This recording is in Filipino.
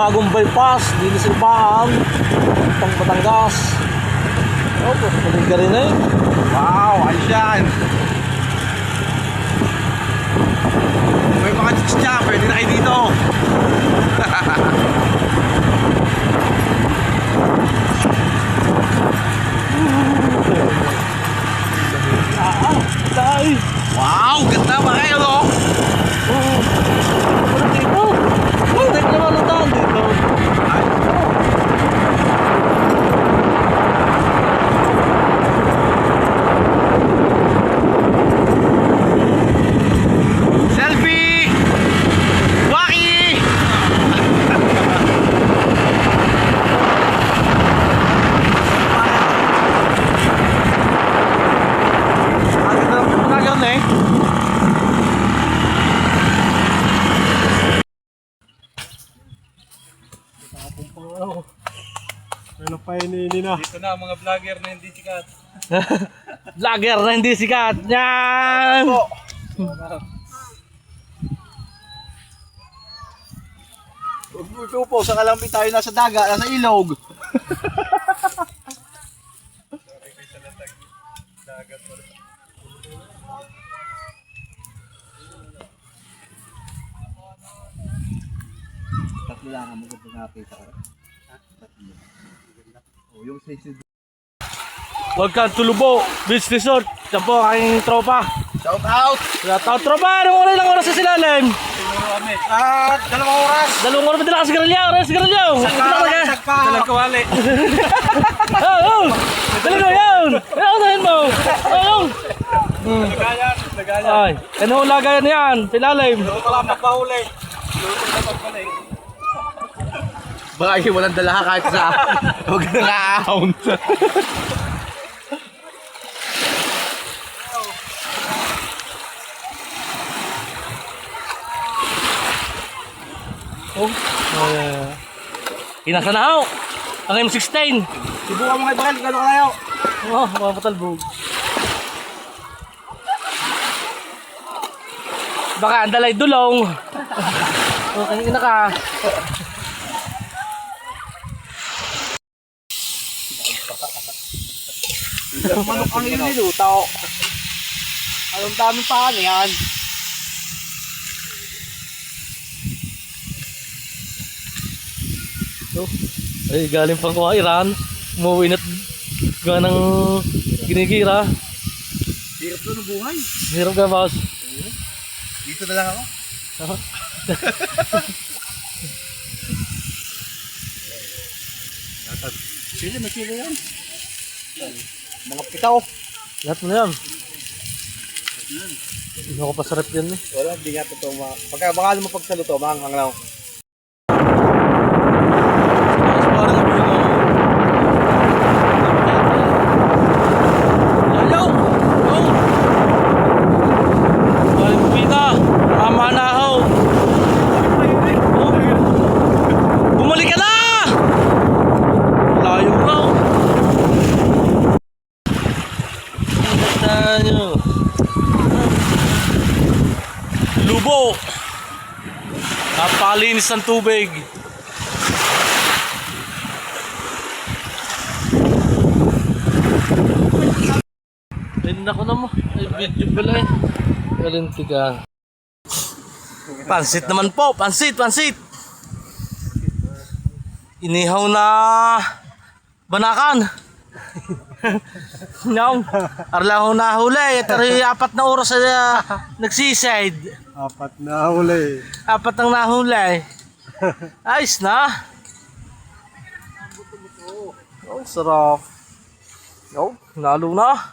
bagong bypass, dito sa Ibaan, pang Batangas. Oh, pwede ka rin eh. Wow, ayos yan. May mga chicks dyan, pwede na kayo dito. Dahil! Wow, ganda mga kayo, no? Ano dito? Hindi ko naman nataan dito. Selfie! Waki! Ano pa inini na? Dito na mga vlogger na hindi sikat. Vlogger na hindi sikat. Yan! Ito po, sa kalampi tayo nasa daga, nasa ilog. Tatlo lang ang magandang nakita ko. Oh, yung safety. Welcome to Lubo Beach Resort. Yan po ang aking tropa. Shout out! Shout out tropa! Anong oras sa silalim? At 2 oras. 2 oras pa din ka sigarilyo. Oras sigarilyo. Dalang kawali. Oo! Talaga yan! Ano unahin mo? Ayun! Nagayan. Ay, ano lagayan yan? Silalim. Wala magpahuli. Baka yung walang dala kahit sa huwag na nga-ahon. Oh, inasa na ako. Ang M16. Subukan mo kay Bakal, gano'n kayo? Oh, mga patalbog. Baka andalay dulong. Oh, kanina ka. Manok ang inilutaw. Anong daming paano yan? Oh, ay, galing pang Iran. Umuwi na gawa ng ginigira. Hirap doon ang buhay. Hirap ka, boss. Dito na lang ako. Sili, may sili yan. Mga pitaw. Lahat mo na yan. Hindi ako pasarap yan eh. Wala, hindi nga totoo pagka baka mo pagsaluto, mahanghang lang. Lubo. Napakalinis ng tubig. Pwede na ko na mo. Ay, video pala eh. Galinti ka. Pansit naman po. Pansit. Inihaw na banakan. Nong, arlaho na huli. Ito 4 na oras na nagsiside. 4 na huli. 4 ang nahuli. Ayos na. Oh, sarap. Oh, lalo na.